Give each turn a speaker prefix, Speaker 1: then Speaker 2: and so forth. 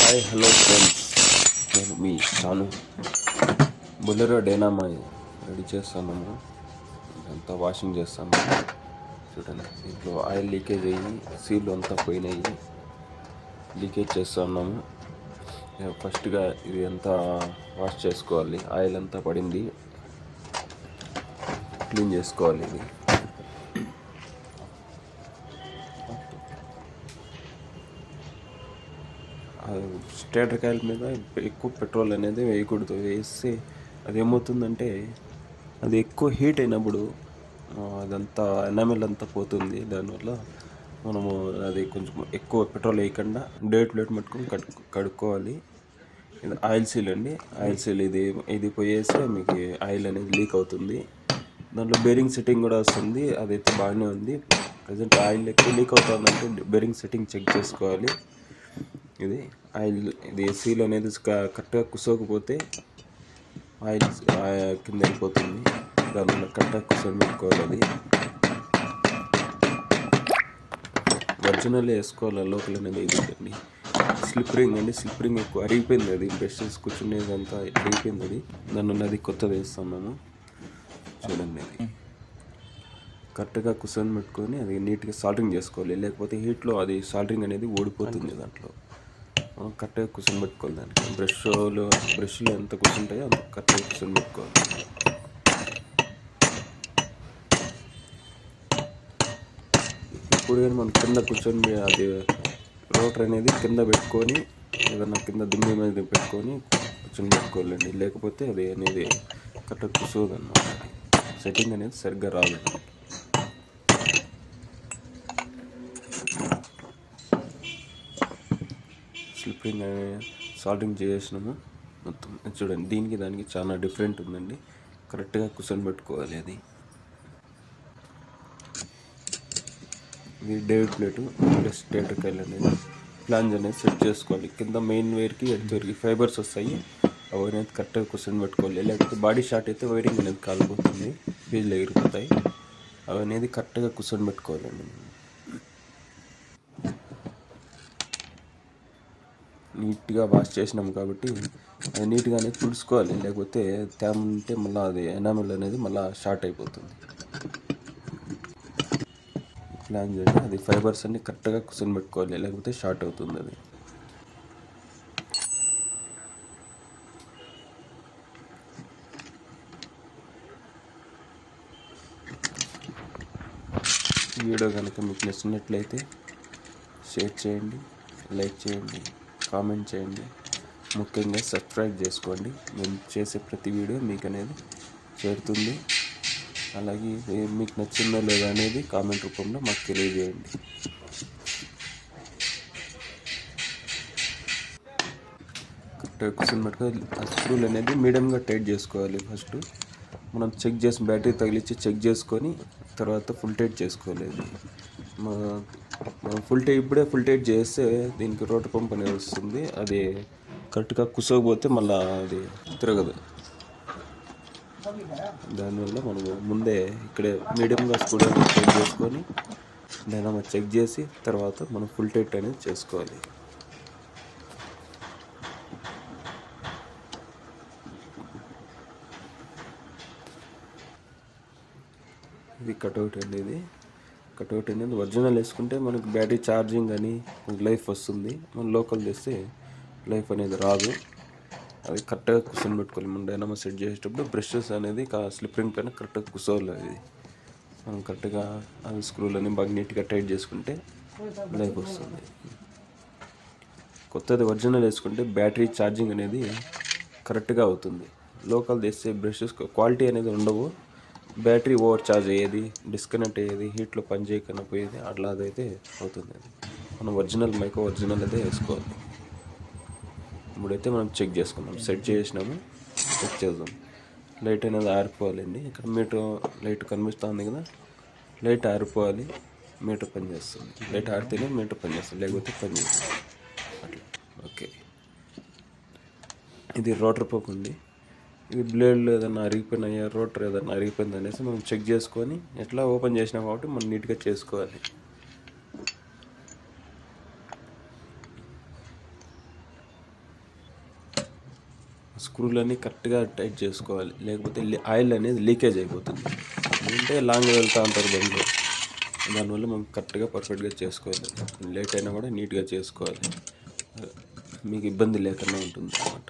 Speaker 1: Hi hello friends, నేను మీ Chanu. Bolero డైనామా ready చేస్తున్నాము. అంతా వాషింగ్ చేస్తాము. చూడండి, దీంట్లో ఆయిల్ లీకేజ్ అయ్యి సీల్ అంతా పోయినాయి. లీకేజ్ చేస్తున్నాము. ఫస్ట్గా ఇది అంతా వాష్ చేసుకోవాలి. ఆయిల్ అంతా పడింది, క్లీన్ చేసుకోవాలి. ఇది స్టేటర్ కాయల మీద ఎక్కువ పెట్రోల్ అనేది వేయకూడదు. వేస్తే అది ఏమవుతుందంటే, అది ఎక్కువ హీట్ అయినప్పుడు అదంతా ఎనామిల్ అంతా పోతుంది. దానివల్ల మనము అది కొంచెం ఎక్కువ పెట్రోల్ వేయకుండా ప్లేట్ మట్టుకొని కడుక్కోవాలి. ఇది ఆయిల్ సీల్ అండి. ఆయిల్ సీల్ ఇది పోయేస్తే మీకు ఆయిల్ అనేది లీక్ అవుతుంది. దాంట్లో బేరింగ్ సెట్టింగ్ కూడా వస్తుంది. అదైతే బాగానే ఉంది. ప్రజెంట్ ఆయిల్ ఎక్కువ లీక్ అవుతుందంటే బేరింగ్ సెట్టింగ్ చెక్ చేసుకోవాలి. ఇది ఆయిల్, ఇది సీల్ అనేది కరెక్ట్గా కుసోకపోతే ఆయిల్ కింద వెళ్ళిపోతుంది. దానివల్ల కరెక్ట్గా కుసోని పెట్టుకోవాలి. అది ఒరిజినల్ వేసుకోవాలి. లోపల అనేది ఇదండి. స్లిప్ రింగ్ అండి. స్లిప్ రింగ్ ఎక్కువ అరిగిపోయింది. అది బ్రషెస్ కూర్చునేదంతా అరిగిపోయింది. అది దాని అది కొత్తది వేస్తాం మేము. చూడండి, అది కరెక్ట్గా కుసోని పెట్టుకొని అది నీట్గా సాల్డరింగ్ చేసుకోవాలి. లేకపోతే హీట్లో అది సాల్డరింగ్ అనేది ఓడిపోతుంది. దాంట్లో కరెక్ట్గా కూర్చొని పెట్టుకోవాలి. దానికి బ్రష్లు ఎంత కూర్చుంటాయో అంత కరెక్ట్గా కూర్చొని పెట్టుకోవాలి. ఇప్పుడు కానీ మనం కింద కూర్చొని అది రోటర్ అనేది కింద పెట్టుకొని ఏదన్నా కింద దుమ్మి మీద పెట్టుకొని కూర్చొని పెట్టుకోవాలండి. లేకపోతే అది అనేది కరెక్ట్గా కూర్చోదు అన్నమాట. సెట్టింగ్ అనేది సరిగ్గా రాదు. స్లిప్పింగ్ సాల్టింగ్ చేసినాము మొత్తం. చూడండి, దానికి చాలా డిఫరెంట్ ఉందండి. కరెక్ట్గా కూర్చొని పెట్టుకోవాలి. అది ఇది డేవిడ్ ప్లేటు ప్లస్ స్టేటర్ కాయలు అనేది ఫ్లాంజ్ అనేది సెట్ చేసుకోవాలి. కింద మెయిన్ వైర్కి ఎడ్జ్ వైర్కి ఫైబర్స్ వస్తాయి. అవి అనేది కరెక్ట్గా కూర్చొని పెట్టుకోవాలి. లేకపోతే బాడీ షార్ట్ అయితే వైరింగ్ అనేది కాలిపోతుంది, ఫీజులు ఎగిరిపోతాయి. అవి అనేది కరెక్ట్గా కూర్చొని పెట్టుకోవాలండి. నీట్గా వాష్ చేసినాం కాబట్టి అది నీట్గానే తుడుచుకోవాలి. లేకపోతే తేమ ఉంటే మళ్ళీ అది ఎనామిల్ అనేది మళ్ళీ షార్ట్ అయిపోతుంది. ప్లాన్ చేయండి. అది ఫైబర్స్ అన్ని కరెక్ట్గా కూర్చొని పెట్టుకోవాలి, లేకపోతే షార్ట్ అవుతుంది. అది వీడియో కనుక మీకు నచ్చినట్లయితే షేర్ చేయండి, లైక్ చేయండి, కామెంట్ చేయండి. ముఖ్యంగా సబ్స్క్రైబ్ చేసుకోండి. మేము చేసే ప్రతి వీడియో మీకు అనేది చేరుతుంది. అలాగే మీకు నచ్చిందో లేదా అనేది కామెంట్ రూపంలో మాకు తెలియజేయండి. కరెక్ట్గా కూర్చొని పెట్టుకొని ఆ స్క్రూలు అనేది మీడియంగా టైట్ చేసుకోవాలి. ఫస్ట్ మనం చెక్ చేసి బ్యాటరీ తగిలించి చెక్ చేసుకొని తర్వాత ఫుల్ టైట్ చేసుకోవాలి. మనం ఇప్పుడే ఫుల్ టైట్ చేస్తే దీనికి రోటర్ పంప్ అనేది వస్తుంది. అది కరెక్ట్గా కుసోకపోతే మళ్ళీ అది తిరగదు. దానివల్ల మనము ముందే ఇక్కడే మీడియంగా స్క్రూ అనేది టైట్ చేసుకొని డైనామా చెక్ చేసి తర్వాత మనం ఫుల్ టైట్ అనేది చేసుకోవాలి. ఇది కటౌట్ అండి. ఇది కటౌట్ అనేది ఒరిజినల్ వేసుకుంటే మనకి బ్యాటరీ ఛార్జింగ్ అని లైఫ్ వస్తుంది. మనం లోకల్ చేస్తే లైఫ్ అనేది రాదు. అది కరెక్ట్గా కూర్చొని పెట్టుకోవాలి. మనం డైనామా సెట్ చేసేటప్పుడు బ్రషెస్ అనేది స్లిప్ రింగ్ పైన కరెక్ట్గా కూర్చోవాలి. అది మనం కరెక్ట్గా అవి స్క్రూలని బాగా నీట్గా టైట్ చేసుకుంటే లైఫ్ వస్తుంది. కొత్తది ఒరిజినల్ వేసుకుంటే బ్యాటరీ ఛార్జింగ్ అనేది కరెక్ట్గా అవుతుంది. లోకల్ తెస్తే బ్రషెస్ క్వాలిటీ అనేది ఉండవు. బ్యాటరీ ఓవర్ ఛార్జ్ అయ్యేది, డిస్కనెక్ట్ అయ్యేది, హీట్లో పని చేయకుండా పోయేది, అట్లా అదైతే అవుతుంది. అది మనం ఒరిజినల్ అయితే వేసుకోవాలి. ఇప్పుడైతే మనం చెక్ చేసుకున్నాం, సెట్ చేసినాము. చెక్ చేద్దాం. లైట్ అనేది ఆరిపోవాలండి. ఇక్కడ మీటర్ లైట్ కనిపిస్తుంది కదా, లైట్ ఆరిపోవాలి, మీటర్ పనిచేస్తుంది. లైట్ ఆరితేనే మీటర్ పనిచేస్తుంది, లేకపోతే పనిచేస్తుంది. అట్లా ఓకే. ఇది రోటర్ పంప్ ఉంది. ఇది బ్లేడ్లు ఏదైనా అరిగిపోయినాయా, రోటర్ ఏదైనా అరిగిపోయింది అనేసి మనం చెక్ చేసుకొని ఎట్లా ఓపెన్ చేసినాం కాబట్టి మనం నీట్గా చేసుకోవాలి. స్క్రూలన్నీ కరెక్ట్గా టైట్ చేసుకోవాలి, లేకపోతే ఆయిల్ అనేది లీకేజ్ అయిపోతుంది. అంటే లాంగ్ వెళ్తూ ఉంటారు బండ్లు, దానివల్ల మనం కరెక్ట్గా పర్ఫెక్ట్గా చేసుకోవాలి. లేట్ అయినా కూడా నీట్గా చేసుకోవాలి, మీకు ఇబ్బంది లేకుండా ఉంటుంది అన్నమాట.